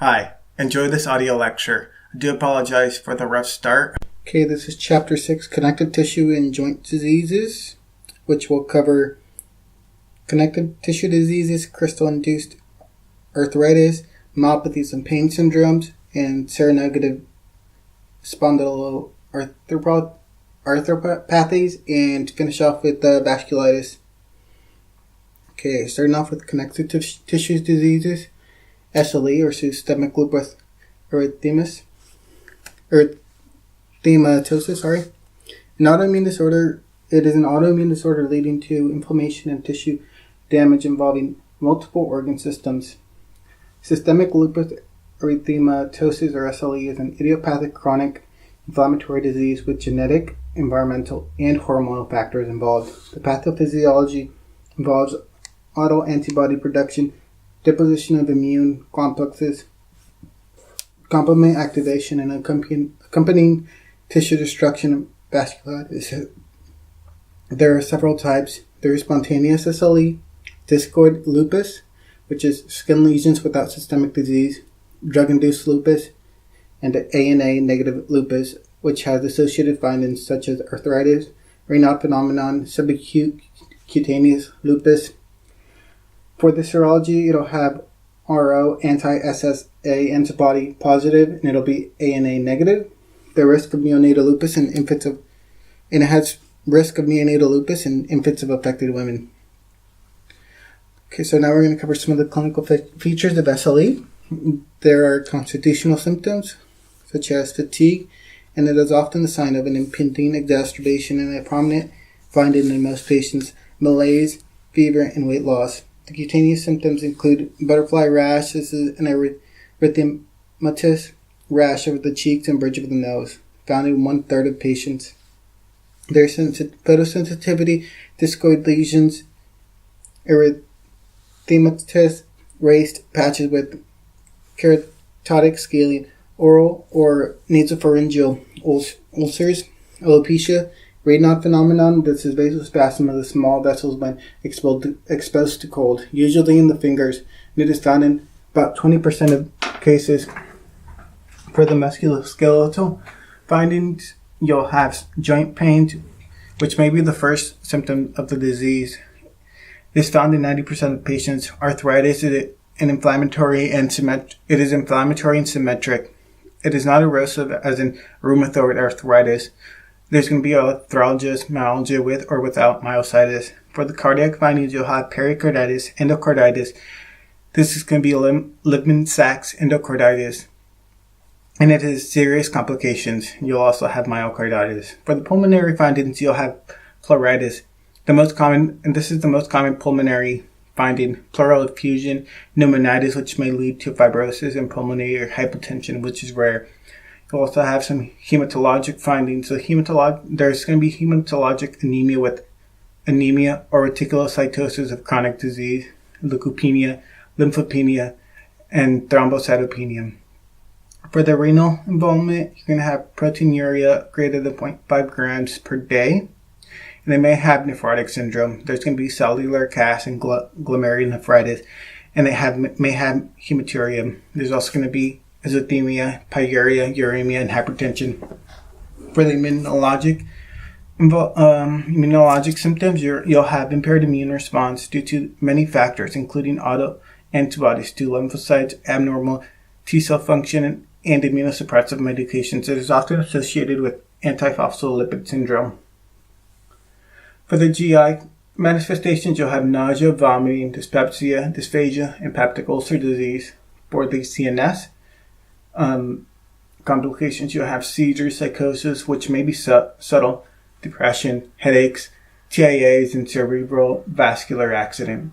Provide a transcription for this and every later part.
Hi, enjoy this audio lecture. I do apologize for the rough start. Okay, this is Chapter 6, Connective Tissue and Joint Diseases, which will cover connective tissue diseases, crystal-induced arthritis, myopathies and pain syndromes, and seronegative spondyloarthropathies, and finish off with vasculitis. Okay, starting off with connective tissue diseases, SLE or systemic lupus erythematosus. An autoimmune disorder. It is an autoimmune disorder leading to inflammation and tissue damage involving multiple organ systems. Systemic lupus erythematosus or SLE is an idiopathic chronic inflammatory disease with genetic, environmental, and hormonal factors involved. The pathophysiology involves autoantibody production, deposition of immune complexes, complement activation, and accompanying tissue destruction of vasculitis. There are several types. There is spontaneous SLE, discoid lupus, which is skin lesions without systemic disease, drug-induced lupus, and ANA negative lupus, which has associated findings such as arthritis, Raynaud phenomenon, subacute cutaneous lupus. For the serology, it'll have RO anti-SSA antibody positive, and it'll be ANA negative. The risk of neonatal lupus in infants and it has risk of neonatal lupus in infants of affected women. Okay, so now we're going to cover some of the clinical features of SLE. There are constitutional symptoms such as fatigue, and it is often the sign of an impending exacerbation and a prominent finding in most patients, malaise, fever, and weight loss. The cutaneous symptoms include butterfly rash. This is an erythematous rash over the cheeks and bridge of the nose, found in 1/3 of patients. There's photosensitivity, discoid lesions, erythematous raised patches with keratotic scaling, oral or nasopharyngeal ulcers, alopecia, Raynaud phenomenon. This is vasospasm of the small vessels when exposed to cold, usually in the fingers, and it is found in about 20% of cases. For the musculoskeletal findings, you'll have joint pain, which may be the first symptom of the disease. It is found in 90% of patients. Arthritis is inflammatory and symmetric. It is not erosive as in rheumatoid arthritis. There's going to be arthralgia, myalgia with or without myositis. For the cardiac findings, you'll have pericarditis, endocarditis. This is going to be Lippmann-Sachs endocarditis, and it has serious complications. You'll also have myocarditis. For the pulmonary findings, you'll have pleuritis. This is the most common pulmonary finding, pleural effusion, pneumonitis, which may lead to fibrosis, and pulmonary hypertension, which is rare. You'll also have some hematologic findings. So there's going to be hematologic anemia with anemia or reticulocytosis of chronic disease, leukopenia, lymphopenia, and thrombocytopenia. For the renal involvement, you're going to have proteinuria greater than 0.5 grams per day. And they may have nephrotic syndrome. There's going to be cellular CAS and glomerulonephritis, and they may have hematuria. There's also going to be azotemia, pyuria, uremia, and hypertension. For the immunologic symptoms, you'll have impaired immune response due to many factors, including autoantibodies to lymphocytes, abnormal T-cell function, and immunosuppressive medications. It is often associated with antiphospholipid syndrome. For the GI manifestations, you'll have nausea, vomiting, dyspepsia, dysphagia, and peptic ulcer disease. For the CNS complications, you'll have seizures, psychosis, which may be subtle, depression, headaches, TIAs, and cerebral vascular accident.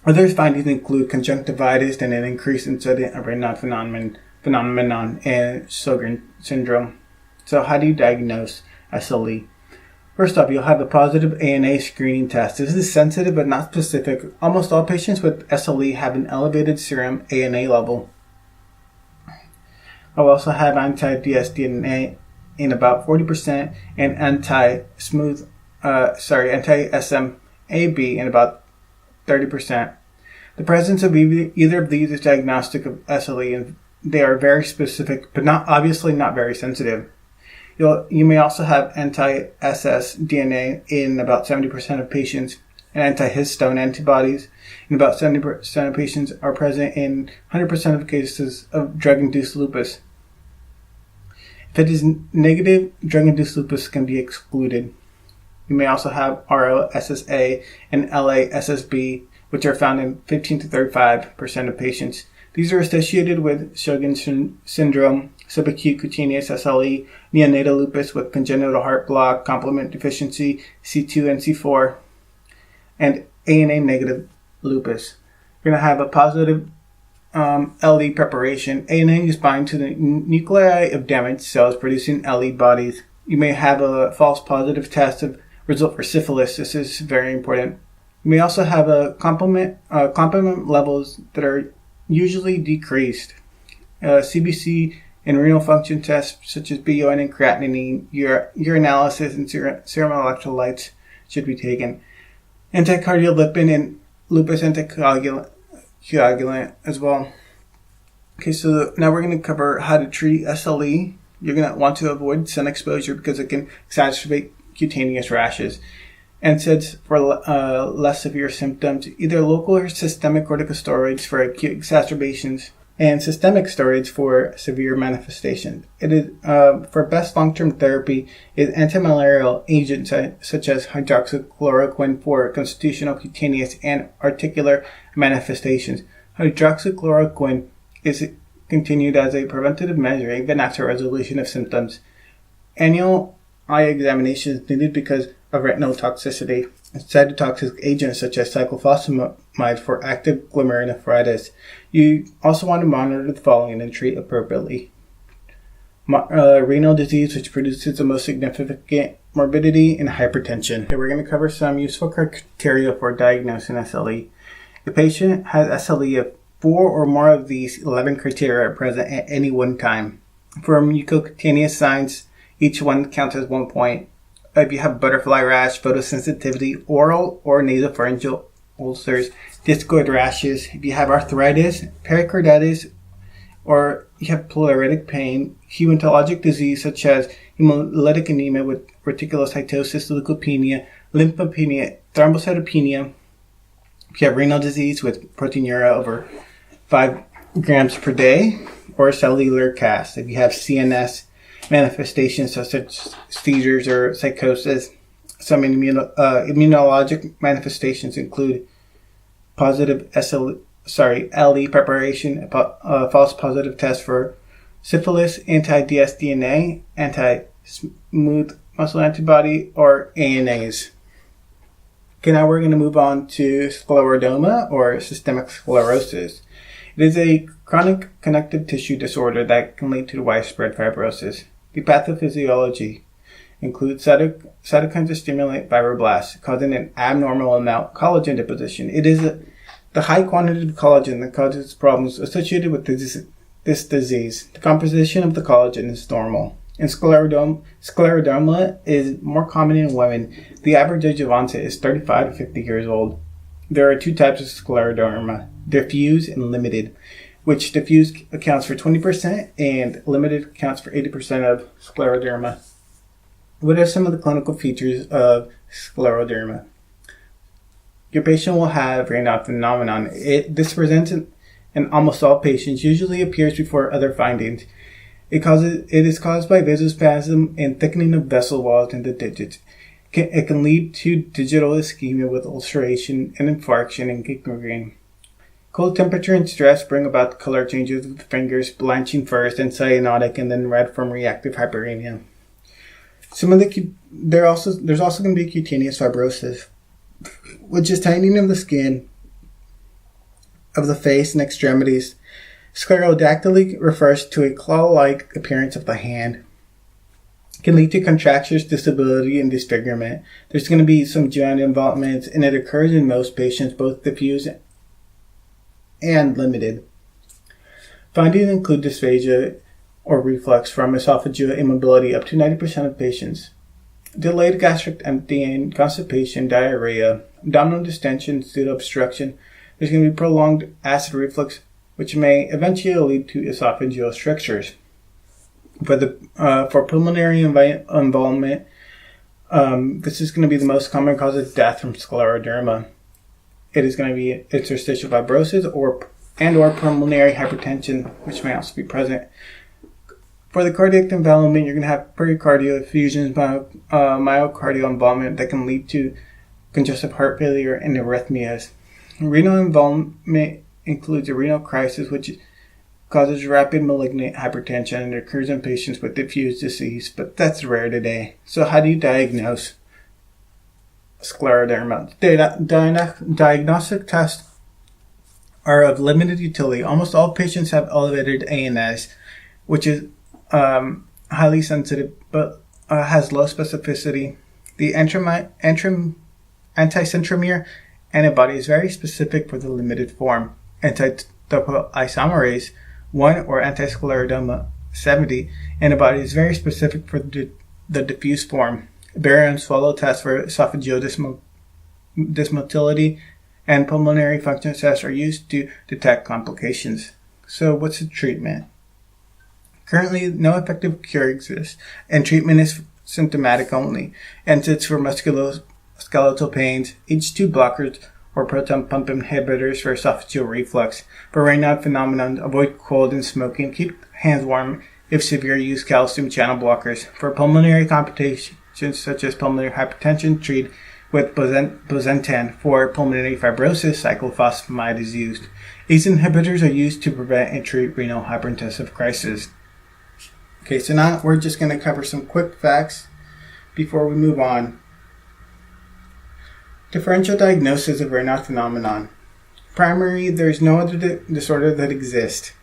Other findings include conjunctivitis and an increase in sudden Raynaud phenomenon and Sjogren syndrome. So how do you diagnose SLE? First off, you'll have a positive ANA screening test. This is sensitive but not specific. Almost all patients with SLE have an elevated serum ANA level. I'll also have anti-dsDNA in about 40% and anti-SMAB in about 30%. The presence of either of these is diagnostic of SLE, and they are very specific, but not very sensitive. You may also have anti-SS DNA in about 70% of patients, and anti-histone antibodies in about 70% of patients are present in 100% of cases of drug-induced lupus. If it is negative, drug-induced lupus can be excluded. You may also have ROSSA and LASSB, which are found in 15 to 35% of patients. These are associated with Sjogren's syndrome, subacute cutaneous SLE, neonatal lupus with congenital heart block, complement deficiency, C2 and C4, and ANA negative lupus. You're going to have a positive LE preparation. ANA is binding to the nuclei of damaged cells producing LE bodies. You may have a false positive test of result for syphilis. This is very important. You may also have a complement levels that are usually decreased. CBC and renal function tests such as BUN and creatinine, urinalysis, and serum electrolytes should be taken. Anticardiolipin and lupus anticoagulant as well. Okay, so now we're going to cover how to treat SLE. You're going to want to avoid sun exposure because it can exacerbate cutaneous rashes. NSAIDs for less severe symptoms, either local or systemic corticosteroids for acute exacerbations, and systemic steroids for severe manifestations. It is for best long-term therapy is antimalarial agents such as hydroxychloroquine for constitutional, cutaneous, and articular manifestations. Hydroxychloroquine is continued as a preventative measure even after resolution of symptoms. Annual eye examination is needed because of retinal toxicity. Cytotoxic agents such as cyclophosphamide for active glomerulonephritis. You also want to monitor the following and treat appropriately. Renal disease, which produces the most significant morbidity, and hypertension. Okay, we're going to cover some useful criteria for diagnosing SLE. The patient has SLE if 4 or more of these 11 criteria are present at any one time. For mucocutaneous signs, each one counts as 1 point. If you have butterfly rash, photosensitivity, oral or nasopharyngeal ulcers, discoid rashes, if you have arthritis, pericarditis, or you have pleuritic pain, hematologic disease such as hemolytic anemia with reticulocytosis, leukopenia, lymphopenia, thrombocytopenia, if you have renal disease with proteinuria over 5 grams per day, or cellular CAS, if you have CNS manifestations such as seizures or psychosis. Some immunologic manifestations include positive LE preparation, a false positive test for syphilis, anti-dsDNA, anti-smooth muscle antibody, or ANAs. Okay, now we're going to move on to sclerodoma or systemic sclerosis. It is a chronic connective tissue disorder that can lead to widespread fibrosis. The pathophysiology includes cytokines that stimulate fibroblasts, causing an abnormal amount of collagen deposition. It is the high quantity of collagen that causes problems associated with this disease. The composition of the collagen is normal. And sclerodoma is more common in women. The average age of onset is 35 to 50 years old. There are 2 types of sclerodoma, diffuse and limited, which diffuse accounts for 20% and limited accounts for 80% of scleroderma. What are some of the clinical features of scleroderma? Your patient will have Raynaud phenomenon. This presents in almost all patients, usually appears before other findings. It is caused by vasospasm and thickening of vessel walls in the digits. It can lead to digital ischemia with ulceration and infarction and gangrene. Cold temperature and stress bring about color changes of the fingers, blanching first and cyanotic and then red from reactive hyperemia. There's also going to be cutaneous fibrosis, which is tightening of the skin of the face and extremities. Sclerodactyly refers to a claw-like appearance of the hand. It can lead to contractures, disability, and disfigurement. There's going to be some joint involvement, and it occurs in most patients, both diffuse and limited. Findings include dysphagia or reflux from esophageal immobility up to 90% of patients. Delayed gastric emptying, constipation, diarrhea, abdominal distension, pseudo-obstruction. There's going to be prolonged acid reflux which may eventually lead to esophageal strictures. For pulmonary involvement, this is going to be the most common cause of death from scleroderma. It is going to be interstitial fibrosis or pulmonary hypertension, which may also be present. For the cardiac involvement, you're going to have pericardial effusions, myocardial involvement that can lead to congestive heart failure and arrhythmias. Renal involvement includes a renal crisis, which causes rapid malignant hypertension and occurs in patients with diffuse disease, but that's rare today. So how do you diagnose scleroderma? Diagnostic tests are of limited utility. Almost all patients have elevated ANS, which is highly sensitive but has low specificity. The anti-centromere antibody is very specific for the limited form. Anti-topoisomerase 1 or anti-scleroderma 70 antibody is very specific for the diffuse form. Barium swallow test for esophageal dysmotility and pulmonary function tests are used to detect complications. So what's the treatment? Currently, no effective cure exists, and treatment is symptomatic only. NSAIDs for musculoskeletal pains, H2 blockers, or proton pump inhibitors for esophageal reflux. For Raynaud phenomenon, avoid cold and smoking. Keep hands warm. If severe, use calcium channel blockers. For pulmonary complications such as pulmonary hypertension, treat with bosentan. For pulmonary fibrosis, cyclophosphamide is used. ACE inhibitors are used to prevent and treat renal hypertensive crisis. Okay, so now we're just going to cover some quick facts before we move on. Differential diagnosis of Raynaud phenomenon. Primary, there's no other disorder that exists.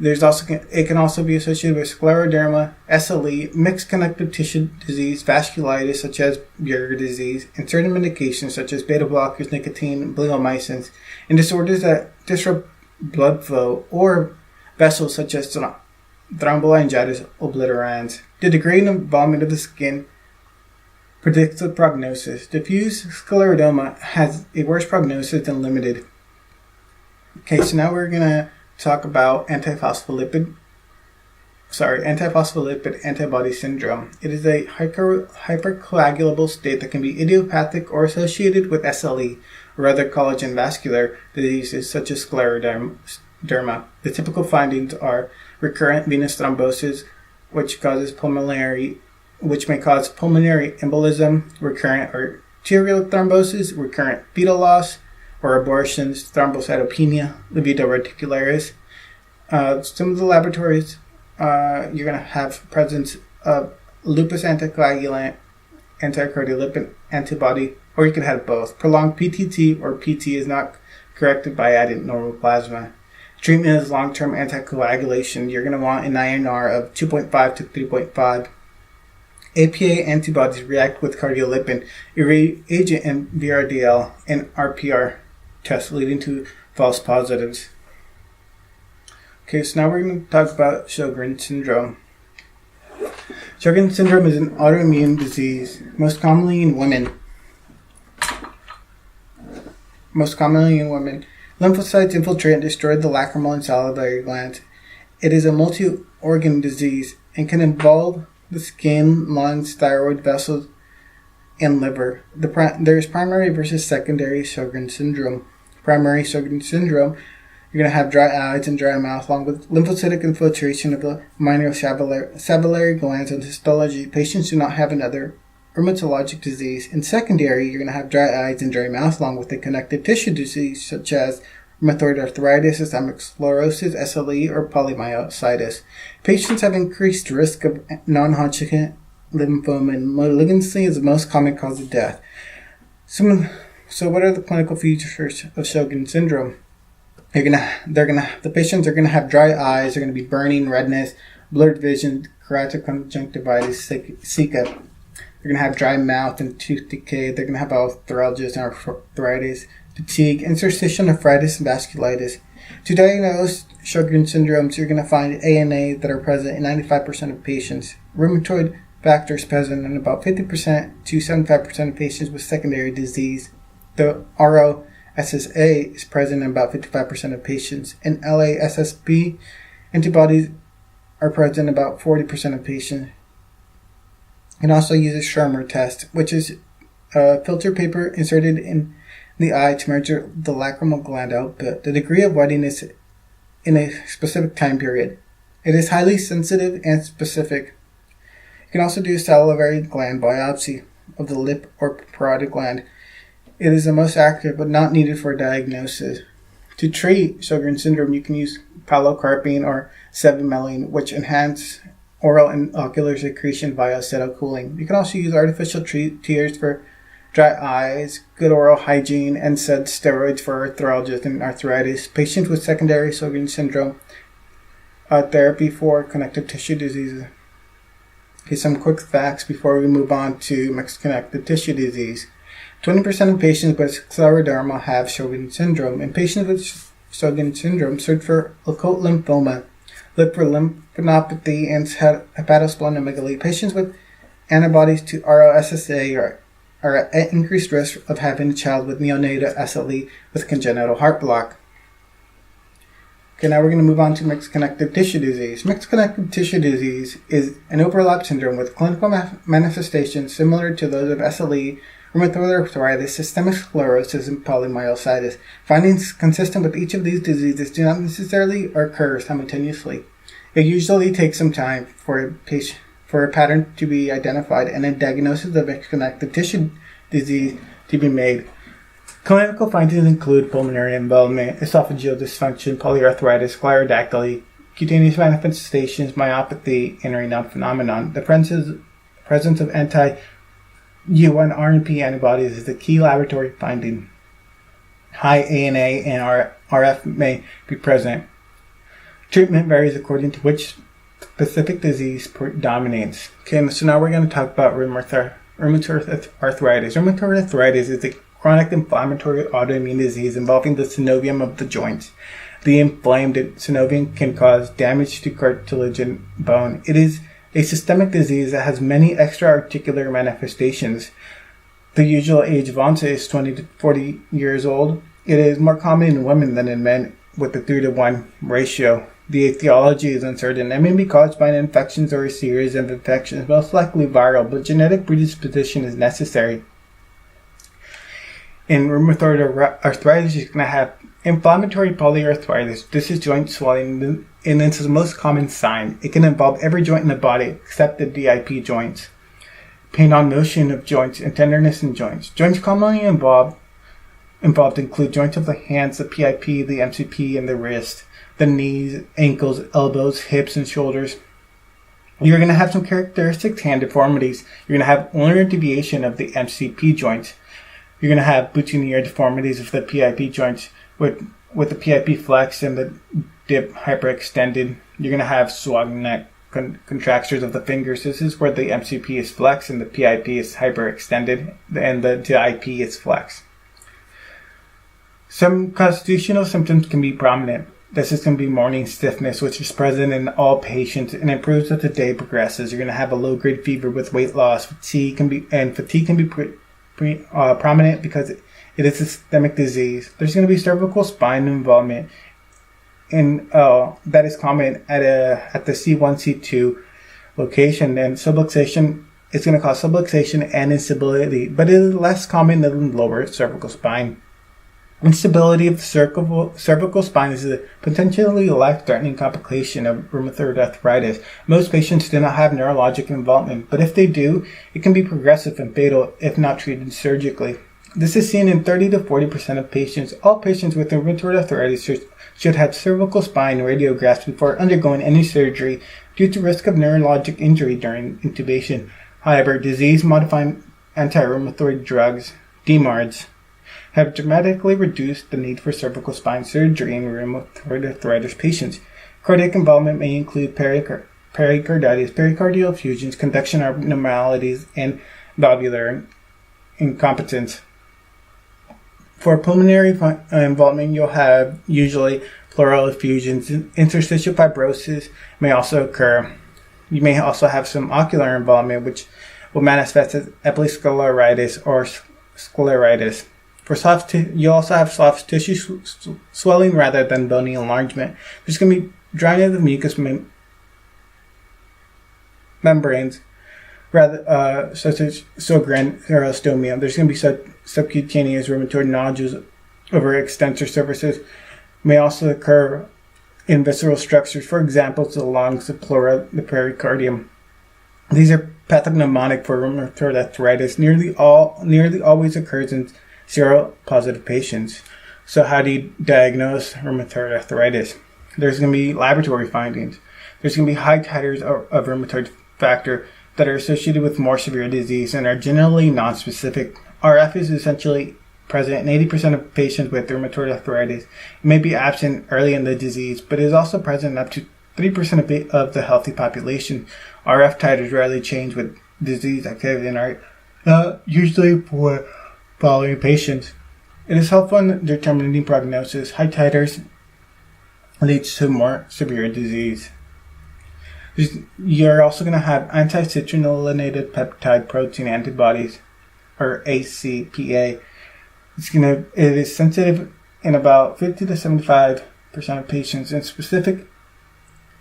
It can also be associated with scleroderma, SLE, mixed connective tissue disease, vasculitis such as Buerger disease, and certain medications such as beta blockers, nicotine, bleomycins, and disorders that disrupt blood flow or vessels such as thromboangiitis obliterans. The degree and involvement of the skin predicts the prognosis. Diffuse scleroderma has a worse prognosis than limited. Okay, so now we're going to talk about antiphospholipid antibody syndrome. It is a hypercoagulable state that can be idiopathic or associated with SLE or other collagen vascular diseases such as scleroderma. The typical findings are recurrent venous thrombosis, which may cause pulmonary embolism, recurrent arterial thrombosis, recurrent fetal loss or abortions, thrombocytopenia, livedo reticularis. Some of the laboratories, you're going to have presence of lupus anticoagulant, anticardiolipin antibody, or you could have both. Prolonged PTT or PT is not corrected by added normal plasma. Treatment is long-term anticoagulation. You're going to want an INR of 2.5 to 3.5. APA antibodies react with cardiolipin, a reagent in VRDL and RPR tests leading to false positives. Okay, so now we're going to talk about Sjogren's syndrome. Sjogren's syndrome is an autoimmune disease, most commonly in women. Lymphocytes infiltrate and destroy the lacrimal and salivary glands. It is a multi-organ disease and can involve the skin, lungs, thyroid vessels, and liver. There is primary versus secondary Sjogren's syndrome. Primary Sjogren's syndrome, you're going to have dry eyes and dry mouth along with lymphocytic infiltration of the minor salivary glands and histology. Patients do not have another rheumatologic disease. In secondary, you're going to have dry eyes and dry mouth along with a connective tissue disease such as rheumatoid arthritis, systemic sclerosis, SLE, or polymyositis. Patients have increased risk of non-Hodgkin lymphoma, and malignancy is the most common cause of death. So what are the clinical features of Sjogren's syndrome? The patients are going to have dry eyes, they're going to be burning, redness, blurred vision, keratoconjunctivitis, Zika. They're going to have dry mouth and tooth decay. They're going to have arthralgias and arthritis, fatigue, interstitial nephritis, and vasculitis. To diagnose Sjogren's syndrome, you're going to find ANA that are present in 95% of patients. Rheumatoid factors present in about 50% to 75% of patients with secondary disease. The RO SSA is present in about 55% of patients, and LASSB antibodies are present in about 40% of patients. You can also use a Schirmer test, which is a filter paper inserted in the eye to measure the lacrimal gland output, the degree of whiteness in a specific time period. It is highly sensitive and specific. You can also do a salivary gland biopsy of the lip or parotid gland. It is the most accurate but not needed for diagnosis. To treat Sjogren's syndrome, you can use pilocarpine or cevimeline, which enhance oral and ocular secretion via acetylcholine. You can also use artificial tears for dry eyes, good oral hygiene, and steroids for arthralgias and arthritis. Patients with secondary Sjogren's syndrome, therapy for connective tissue diseases. Okay, some quick facts before we move on to mixed connective tissue disease. 20% of patients with scleroderma have Sjogren's syndrome, and patients with Sjogren's syndrome search for occult lymphoma, look for lymphadenopathy, and hepatosplenomegaly. Patients with antibodies to ROSSA are at increased risk of having a child with neonatal SLE with congenital heart block. Okay, now we're going to move on to mixed connective tissue disease. Mixed connective tissue disease is an overlap syndrome with clinical manifestations similar to those of SLE, rheumatoid arthritis, systemic sclerosis, and polymyositis. Findings consistent with each of these diseases do not necessarily occur simultaneously. It usually takes some time for a pattern to be identified and a diagnosis of mixed connective tissue disease to be made. Clinical findings include pulmonary involvement, esophageal dysfunction, polyarthritis, sclerodactyly, cutaneous manifestations, myopathy, and renal phenomenon. The presence of anti-U1 RNP antibodies is the key laboratory finding. High ANA and RF may be present. Treatment varies according to which specific disease predominates. Okay, so now we're going to talk about rheumatoid arthritis. Rheumatoid arthritis is a chronic inflammatory autoimmune disease involving the synovium of the joints. The inflamed synovium can cause damage to cartilage and bone. It is a systemic disease that has many extra-articular manifestations. The usual age of onset is 20 to 40 years old. It is more common in women than in men, with a 3-to-1 ratio. The etiology is uncertain and may be caused by an infection or a series of infections, most likely viral, but genetic predisposition is necessary. In rheumatoid arthritis, you're going to have inflammatory polyarthritis. This is joint swelling, and this is the most common sign. It can involve every joint in the body except the DIP joints. Pain on motion of joints and tenderness in joints. Joints commonly involved include joints of the hands, the PIP, the MCP, and the wrist, the knees, ankles, elbows, hips, and shoulders. You're going to have some characteristic hand deformities. You're going to have ulnar deviation of the MCP joints. You're going to have boutonniere deformities of the PIP joints with the PIP flex and the dip hyperextended. You're going to have swag neck contractures of the fingers. This is where the MCP is flexed and the PIP is hyperextended and the DIP is flexed. Some constitutional symptoms can be prominent. This is going to be morning stiffness, which is present in all patients and improves as the day progresses. You're going to have a low-grade fever with weight loss. Fatigue can be prominent because it is a systemic disease. There's going to be cervical spine involvement, and that is common at the C1, C2 location. And subluxation is going to cause subluxation and instability, but it is less common than the lower cervical spine. Instability of the cervical spine is a potentially life-threatening complication of rheumatoid arthritis. Most patients do not have neurologic involvement, but if they do, it can be progressive and fatal if not treated surgically. This is seen in 30 to 40% of patients. All patients with rheumatoid arthritis should have cervical spine radiographs before undergoing any surgery due to risk of neurologic injury during intubation. However, disease-modifying anti-rheumatoid drugs, DMARDs, have dramatically reduced the need for cervical spine surgery in rheumatoid arthritis patients. Cardiac involvement may include pericarditis, pericardial effusions, conduction abnormalities, and valvular incompetence. For pulmonary involvement, you'll have usually pleural effusions. Interstitial fibrosis may also occur. You may also have some ocular involvement, which will manifest as episcleritis or scleritis. You also have soft tissue swelling rather than bony enlargement. There's going to be dryness of mucous membranes, such as Sjogren xerostomia. There's going to be subcutaneous rheumatoid nodules over extensor surfaces. May also occur in visceral structures, for example, the lungs, the pleura, the pericardium. These are pathognomonic for rheumatoid arthritis. Nearly always occurs in seropositive patients. So how do you diagnose rheumatoid arthritis? There's going to be laboratory findings. There's going to be high titers of rheumatoid factor that are associated with more severe disease and are generally nonspecific. RF is essentially present in 80% of patients with rheumatoid arthritis. It may be absent early in the disease, but is also present in up to 3% of the healthy population. RF titers rarely change with disease activity and are usually for following patients. It is helpful in determining prognosis. High titers leads to more severe disease. You're also going to have anti-citrullinated peptide protein antibodies, or ACPA. It is sensitive in about 50 to 75% of patients, and specific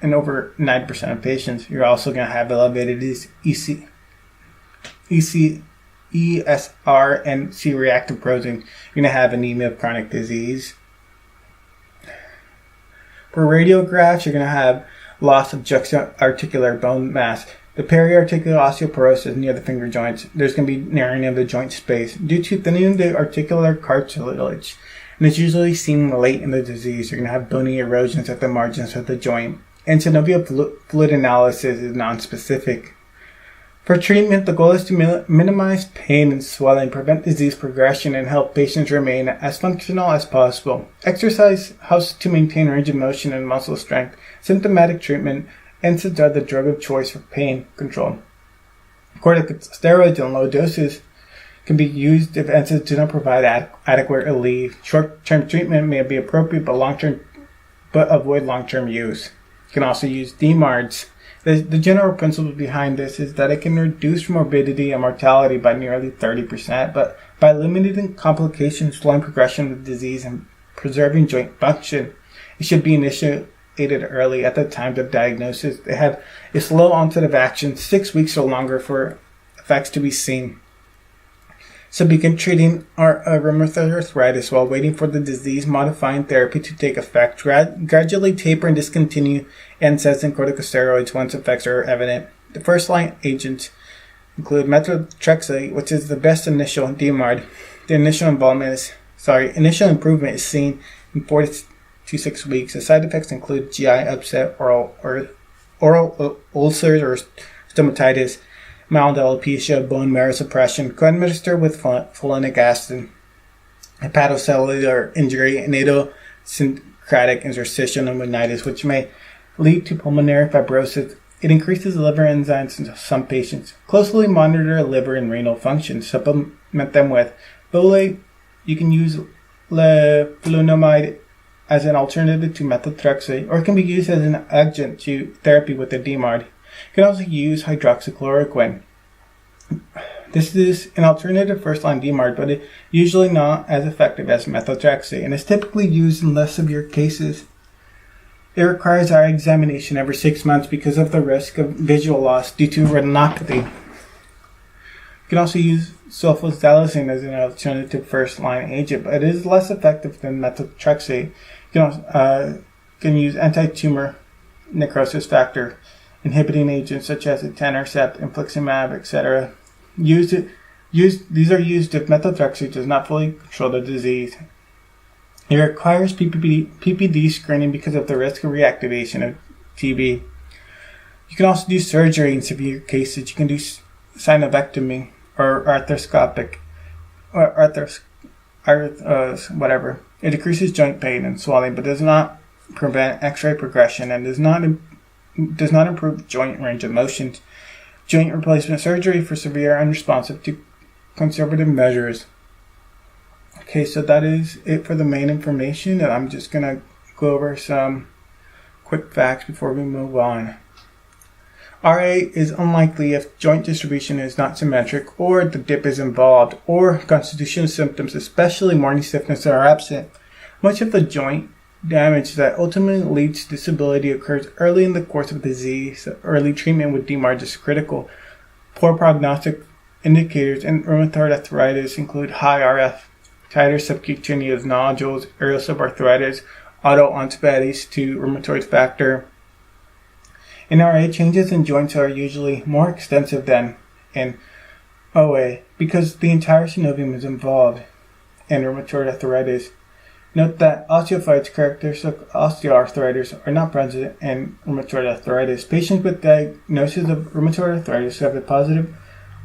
in over 90% of patients. You're also going to have elevated ESR and C-reactive protein. You're going to have anemia of chronic disease. For radiographs, you're going to have loss of juxta-articular bone mass. The periarticular osteoporosis near the finger joints. There's going to be narrowing of the joint space due to thinning of the articular cartilage, and it's usually seen late in the disease. You're going to have bony erosions at the margins of the joint. And synovial fluid analysis is nonspecific. For treatment, the goal is to minimize pain and swelling, prevent disease progression, and help patients remain as functional as possible. Exercise helps to maintain range of motion and muscle strength. Symptomatic treatment, NSAIDs are the drug of choice for pain control. Corticosteroids in low doses can be used if NSAIDs do not provide adequate relief. Short-term treatment may be appropriate, but avoid long-term use. You can also use DMARDs. The general principle behind this is that it can reduce morbidity and mortality by nearly 30%, but by limiting complications, slowing progression of disease, and preserving joint function, it should be initiated early at the time of diagnosis. They have a slow onset of action, 6 weeks or longer for effects to be seen. So begin treating rheumatoid arthritis while waiting for the disease-modifying therapy to take effect. Gradually taper and discontinue NSAIDs and corticosteroids once effects are evident. The first-line agents include methotrexate, which is the best initial DMARD. The initial improvement is seen in 4 to 6 weeks. The side effects include GI upset, oral ulcers or stomatitis, mild alopecia, bone marrow suppression, co-administered with folinic acid, hepatocellular injury, and idiosyncratic interstitial pneumonitis, which may lead to pulmonary fibrosis. It increases liver enzymes in some patients. Closely monitor liver and renal function. Supplement them with folate. You can use leflunomide as an alternative to methotrexate, or it can be used as an adjunct to therapy with a DMARD. You can also use hydroxychloroquine. This is an alternative first-line DMARD, but it's usually not as effective as methotrexate, and is typically used in less severe cases. It requires eye examination every 6 months because of the risk of visual loss due to retinopathy. You can also use sulfasalazine as an alternative first-line agent, but it is less effective than methotrexate. You can use anti-tumor necrosis factor inhibiting agents such as etanercept, infliximab, etc. These are used if methotrexate does not fully control the disease. It requires PPD screening because of the risk of reactivation of TB. You can also do surgery in severe cases. You can do synovectomy or arthroscopic, whatever. It decreases joint pain and swelling, but does not prevent X-ray progression and does not improve joint range of motion. Joint replacement surgery for severe unresponsive to conservative measures. Okay, so that is it for the main information, and I'm just going to go over some quick facts before we move on. RA is unlikely if joint distribution is not symmetric or the dip is involved or constitutional symptoms, especially morning stiffness, are absent. Much of the joint damage that ultimately leads to disability occurs early in the course of the disease. So early treatment with DMARD is critical. Poor prognostic indicators in rheumatoid arthritis include high RF titers, subcutaneous nodules, aerial subarthritis, autoantibodies to rheumatoid factor. In RA, changes in joints are usually more extensive than in OA because the entire synovium is involved in rheumatoid arthritis. Note that osteophytes characteristic of osteoarthritis are not present in rheumatoid arthritis. Patients with diagnosis of rheumatoid arthritis who have a positive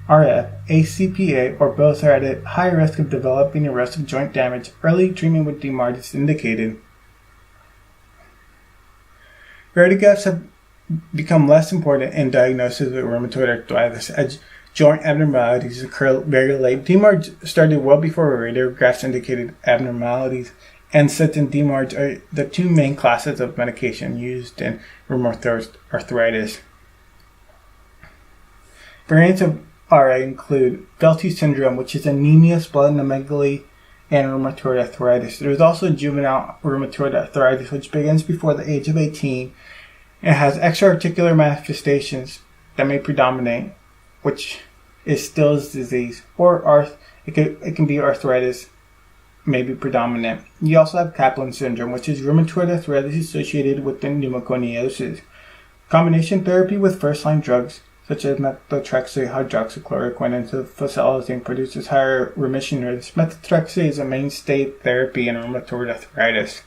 RF, ACPA, or both are at a high risk of developing erosive joint damage. Early treatment with DMARD is indicated. Radiographs have become less important in diagnosis with rheumatoid arthritis as joint abnormalities occur very late. DMARD started well before radiographs indicated abnormalities, and NSAIDs and DMARDs are the two main classes of medication used in rheumatoid arthritis. Variants of RA include Felty syndrome, which is anemia, splenomegaly, and rheumatoid arthritis. There is also juvenile rheumatoid arthritis, which begins before the age of 18 and has extra-articular manifestations that may predominate, which is Still's disease, or it can be arthritis, may be predominant. You also have Kaplan syndrome, which is rheumatoid arthritis associated with pneumoconiosis. Combination therapy with first-line drugs such as methotrexate, hydroxychloroquine, and sulfasalazine produces higher remission rates. Methotrexate is a mainstay therapy in rheumatoid arthritis.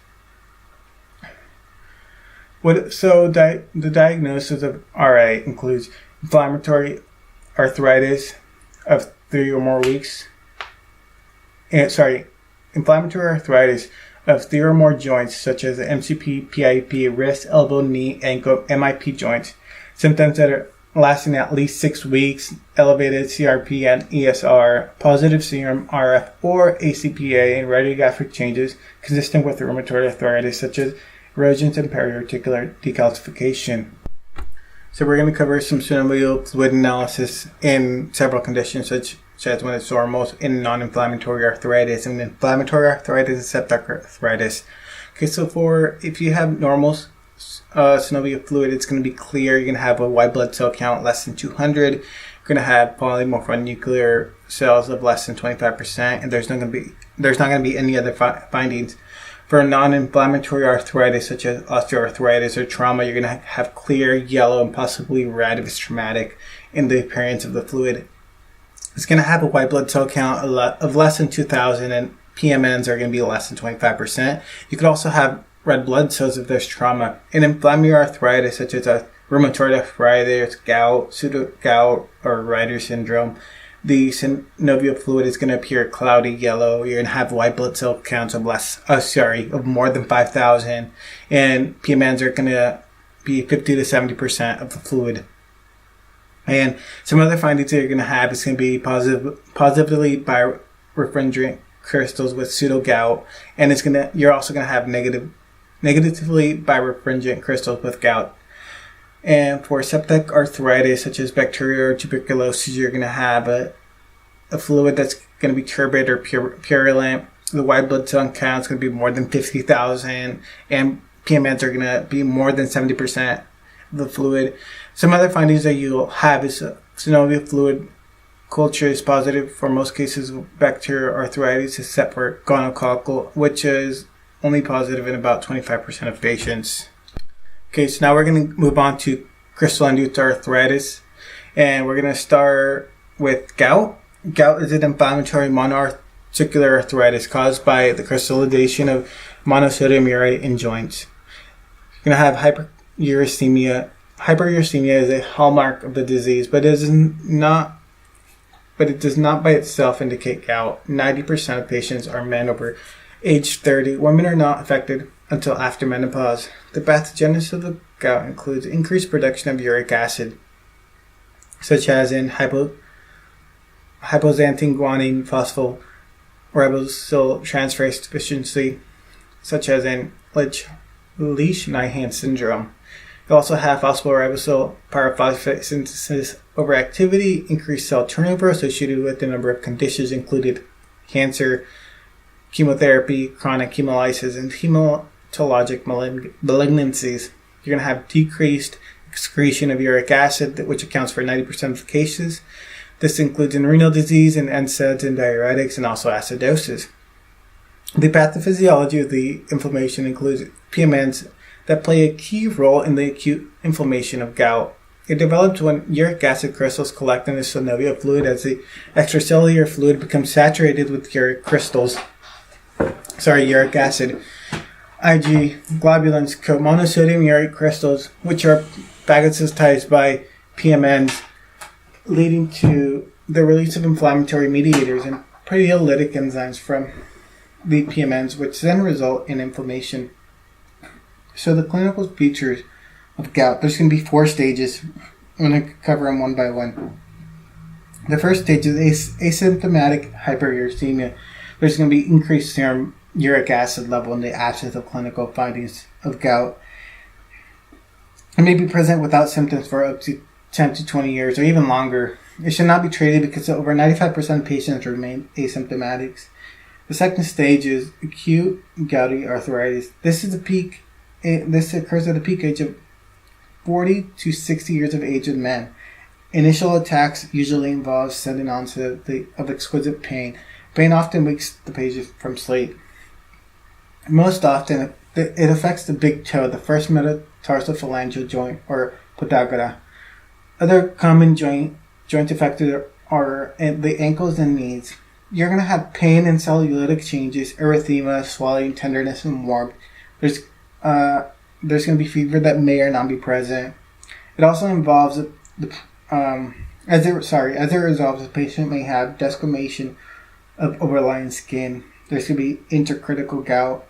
The diagnosis of RA includes inflammatory arthritis of 3 or more weeks. Inflammatory arthritis of 3 or more joints, such as MCP, PIP, wrist, elbow, knee, ankle, MIP joints. Symptoms that are lasting at least 6 weeks, elevated CRP and ESR, positive serum RF or ACPA, and radiographic changes consistent with rheumatoid arthritis, such as erosions and periarticular decalcification. So we're going to cover some synovial fluid analysis in several conditions, such as when it's normal in non-inflammatory arthritis and inflammatory arthritis and septic arthritis. Okay, so if you have normal synovial fluid, it's going to be clear. You're going to have a white blood cell count less than 200. You're going to have polymorphonuclear cells of less than 25%, and there's not going to be any other findings. For non-inflammatory arthritis, such as osteoarthritis or trauma, you're going to have clear yellow and possibly red if it's traumatic in the appearance of the fluid. It's going to have a white blood cell count of less than 2,000, and PMNs are going to be less than 25%. You could also have red blood cells if there's trauma. In inflammatory arthritis, such as rheumatoid arthritis, gout, pseudo-gout, or Reiter syndrome, the synovial fluid is going to appear cloudy yellow. You're going to have white blood cell counts of more than 5,000, and PMNs are going to be 50 to 70% of the fluid. And some other findings that you're going to have is going to be positively birefringent crystals with pseudo-gout, and you're also going to have negatively birefringent crystals with gout. And for septic arthritis, such as bacterial or tuberculosis, you're going to have a fluid that's going to be turbid or purulent. The white blood cell count is going to be more than 50,000, and PMNs are going to be more than 70% of the fluid. Some other findings that you'll have is synovial fluid culture is positive for most cases of bacterial arthritis, except for gonococcal, which is only positive in about 25% of patients. Okay, so now we're going to move on to crystal-induced arthritis, and we're going to start with gout. Gout is an inflammatory monoarticular arthritis caused by the crystallization of monosodium urate in joints. You're going to have hyperuricemia. Hyperuricemia is a hallmark of the disease, but it does not by itself indicate gout. 90% of patients are men over age 30. Women are not affected until after menopause. The pathogenesis of the gout includes increased production of uric acid, such as in hypoxanthine guanine phosphoribosyltransferase deficiency, such as in Leach-Nyhan syndrome. You also have phosphorybosyl pyrophosphate synthesis overactivity, increased cell turnover associated with a number of conditions, included cancer, chemotherapy, chronic hemolysis, and hematologic malignancies. You're going to have decreased excretion of uric acid, which accounts for 90% of the cases. This includes in renal disease and NSAIDs and diuretics, and also acidosis. The pathophysiology of the inflammation includes PMNs that play a key role in the acute inflammation of gout. It develops when uric acid crystals collect in the synovial fluid as the extracellular fluid becomes saturated with uric acid. Ig globulins coat monosodium uric crystals, which are phagocytized by PMNs, leading to the release of inflammatory mediators and proteolytic enzymes from the PMNs, which then result in inflammation. So the clinical features of gout, there's going to be 4 stages. I'm going to cover them one by one. The first stage is asymptomatic hyperuricemia. There's going to be increased serum uric acid level in the absence of clinical findings of gout. It may be present without symptoms for up to 10 to 20 years or even longer. It should not be treated because over 95% of patients remain asymptomatic. The second stage is acute gouty arthritis. This occurs at the peak age of 40 to 60 years of age in men. Initial attacks usually involve sudden onset of exquisite pain. Pain often wakes the patient from sleep. Most often, it affects the big toe, the first metatarsophalangeal joint, or podagra. Other common joints affected are the ankles and knees. You're going to have pain and cellulitic changes, erythema, swelling, tenderness, and warmth. There's going to be fever that may or not be present. It also involves as it resolves, the patient may have desquamation of overlying skin. There's going to be intercritical gout.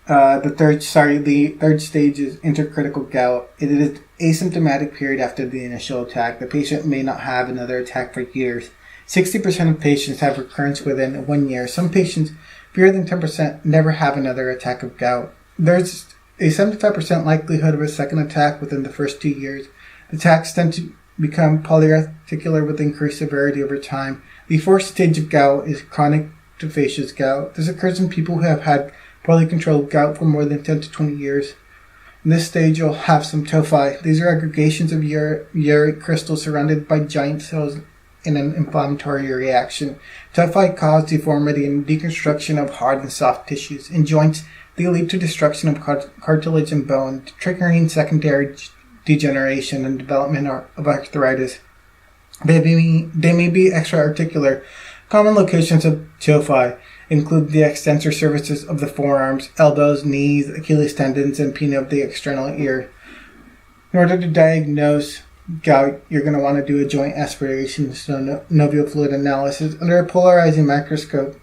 The third stage is intercritical gout. It is asymptomatic period after the initial attack. The patient may not have another attack for years. 60% of patients have recurrence within 1 year. Some patients, fewer than 10%, never have another attack of gout. There's a 75% likelihood of a second attack within the first 2 years. Attacks tend to become polyarticular with increased severity over time. The fourth stage of gout is chronic tophaceous gout. This occurs in people who have had poorly controlled gout for more than 10 to 20 years. In this stage, you'll have some tophi. These are aggregations of uric crystals surrounded by giant cells in an inflammatory reaction. Tophi cause deformity and deconstruction of hard and soft tissues. In joints, they lead to destruction of cartilage and bone, triggering secondary degeneration and development of arthritis. They may be extra-articular. Common locations of tophi include the extensor surfaces of the forearms, elbows, knees, Achilles tendons, and pinna of the external ear. In order to diagnose gout, you're going to want to do a joint aspiration synovial fluid analysis under a polarizing microscope.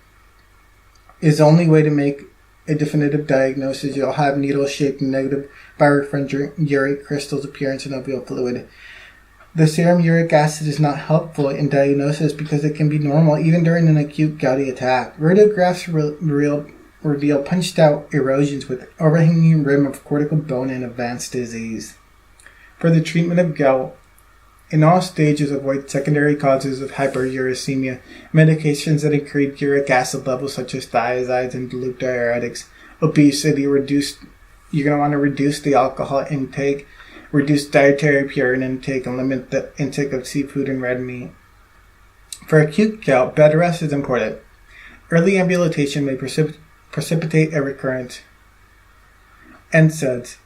Is the only way to make a definitive diagnosis. You'll have needle-shaped negative birefringent uric crystals appear in synovial fluid. The serum uric acid is not helpful in diagnosis because it can be normal even during an acute gouty attack. Radiographs reveal punched-out erosions with overhanging rim of cortical bone in advanced disease. For the treatment of gout, in all stages, avoid secondary causes of hyperuricemia. Medications that increase uric acid levels, such as thiazides and dilute diuretics. Obesity, you're going to want to reduce the alcohol intake, reduce dietary purine intake, and limit the intake of seafood and red meat. For acute gout, bed rest is important. Early amputation may precipitate a recurrence. NSAIDs.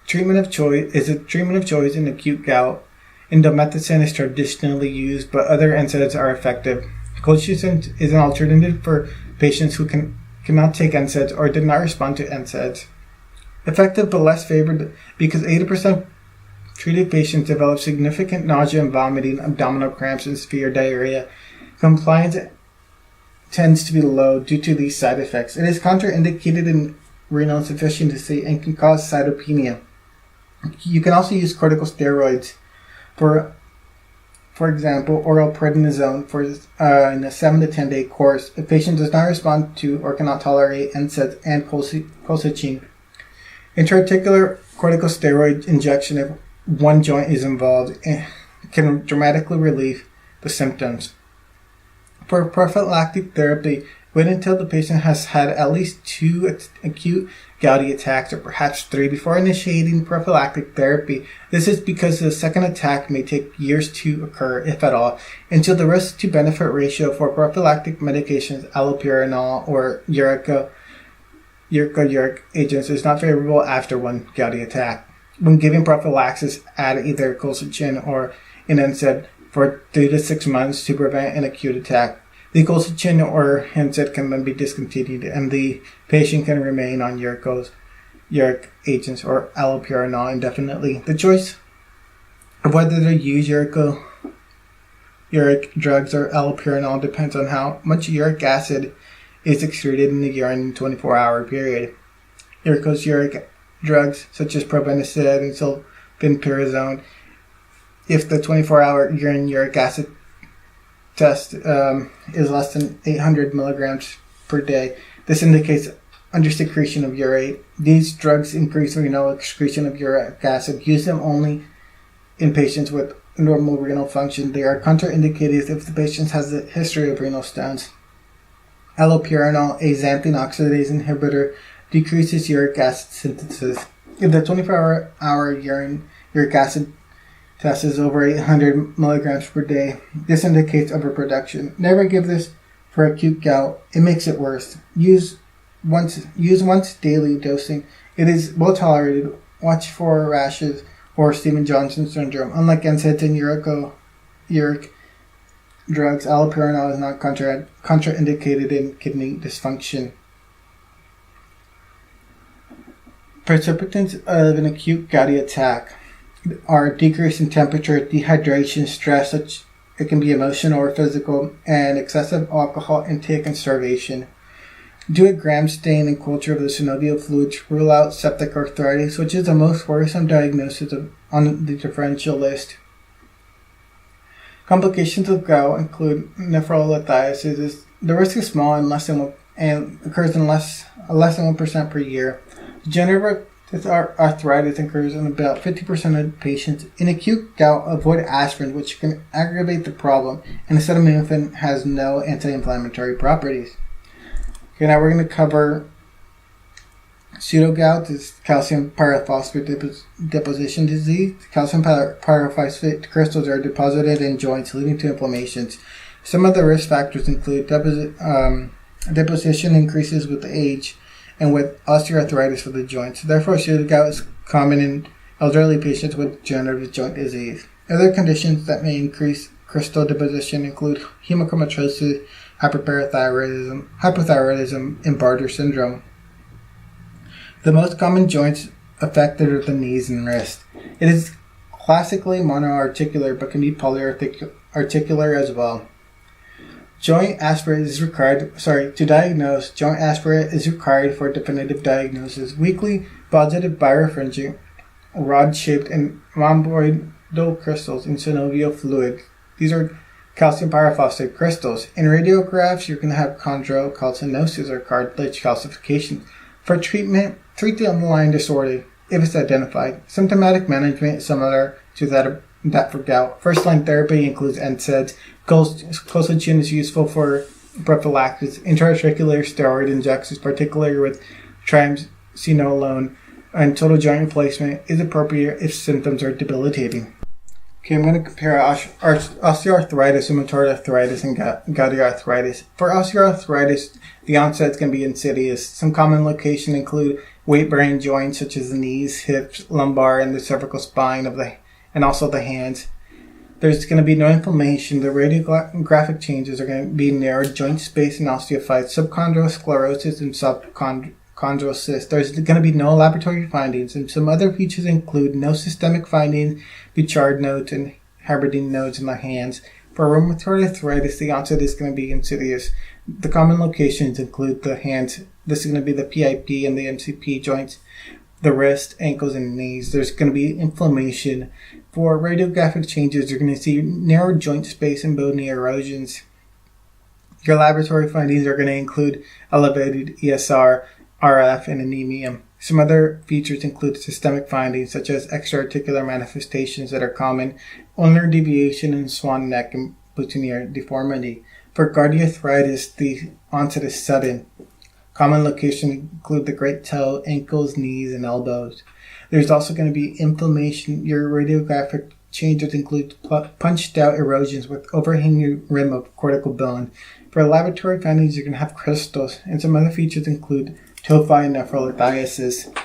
Treatment of choice in acute gout. Indomethacin is traditionally used, but other NSAIDs are effective. Colchicine is an alternative for patients who cannot take NSAIDs or did not respond to NSAIDs. Effective but less favored because 80% of treated patients develop significant nausea and vomiting, abdominal cramps, and severe diarrhea. Compliance tends to be low due to these side effects. It is contraindicated in renal insufficiency and can cause cytopenia. You can also use corticosteroids. For example, oral prednisone in a 7 to 10 day course. If patient does not respond to or cannot tolerate NSAIDs and colchicine. Intra-articular corticosteroid injection if one joint is involved can dramatically relieve the symptoms. For prophylactic therapy, wait until the patient has had at least 2 acute gouty attacks or perhaps 3 before initiating prophylactic therapy. This is because the second attack may take years to occur, if at all, until the risk to benefit ratio for prophylactic medications, allopurinol or uric agents, is not favorable after one gouty attack. When giving prophylaxis, add either colchicine or an NSAID for 3 to 6 months to prevent an acute attack. The colchicine or NSAID can then be discontinued and the patient can remain on uric agents or allopurinol indefinitely. The choice of whether to use uric drugs or allopurinol depends on how much uric acid is excreted in the urine in a 24-hour period. Uric drugs such as probenecid and sulfentrazone, if the 24-hour urine uric acid test is less than 800 milligrams per day, this indicates undersecretion of urate. These drugs increase renal excretion of uric acid. Use them only in patients with normal renal function. They are contraindicated if the patient has a history of renal stones. Allopurinol, a xanthine oxidase inhibitor, decreases uric acid synthesis. If the 24-hour urine uric acid test is over 800 milligrams per day, this indicates overproduction. Never give this for acute gout. It makes it worse. Use once daily dosing. It is well tolerated. Watch for rashes or Stevens-Johnson syndrome. Unlike NSAIDs and uric drugs, allopurinol is not contraindicated in kidney dysfunction. Precipitants of an acute gouty attack are decrease in temperature, dehydration, stress, such it can be emotional or physical, and excessive alcohol intake and starvation. Do a gram stain and culture of the synovial fluid to rule out septic arthritis, which is the most worrisome diagnosis on the differential list. Complications of gout include nephrolithiasis. The risk is small and occurs in less than 1% per year. Degenerative arthritis occurs in about 50% of patients. In acute gout, avoid aspirin, which can aggravate the problem, and acetaminophen has no anti-inflammatory properties. Okay, now we're going to cover pseudogout. This is calcium pyrophosphate deposition disease. Calcium pyrophosphate crystals are deposited in joints, leading to inflammations. Some of the risk factors include deposition increases with age and with osteoarthritis of the joints. Therefore, pseudogout is common in elderly patients with degenerative joint disease. Other conditions that may increase crystal deposition include hemochromatosis, hypothyroidism, and Bartter syndrome. The most common joints affected are the knees and wrist. It is classically monoarticular but can be polyarticular as well. Joint aspirate is required. To diagnose, joint aspirate is required for definitive diagnosis. Weakly positive birefringent, rod-shaped and rhomboidal crystals in synovial fluid. These are calcium pyrophosphate crystals. In radiographs, you're going to have chondrocalcinosis or cartilage calcification. For treatment, treat the underlying disorder if it's identified. Symptomatic management is similar to that for gout. First-line therapy includes NSAIDs. Colchicine is useful for prophylaxis. Intra-articular steroid injections, particularly with triamcinolone, and total joint replacement is appropriate if symptoms are debilitating. Okay, I'm going to compare osteoarthritis, rheumatoid arthritis, and gouty arthritis. For osteoarthritis, the onset is going to be insidious. Some common locations include weight-bearing joints such as the knees, hips, lumbar, and the cervical spine and also the hands. There's going to be no inflammation. The radiographic changes are going to be narrowed joint space and osteophytes, subchondral sclerosis, and subchondral cysts. There's going to be no laboratory findings, and some other features include no systemic findings, Bouchard nodes, and Haberdine nodes in the hands. For rheumatoid arthritis, the onset is going to be insidious. The common locations include the hands. This is going to be the PIP and the MCP joints, the wrist, ankles, and knees. There's going to be inflammation. For radiographic changes, you're going to see narrowed joint space and bony erosions. Your laboratory findings are going to include elevated ESR, RF, and anemia. Some other features include systemic findings such as extraarticular manifestations that are common, ulnar deviation and swan neck and boutonniere deformity. For gouty arthritis, the onset is sudden. Common locations include the great toe, ankles, knees, and elbows. There's also going to be inflammation. Your radiographic changes include punched out erosions with overhanging rim of cortical bone. For laboratory findings, you're going to have crystals, and some other features include tophi and nephrolithiasis.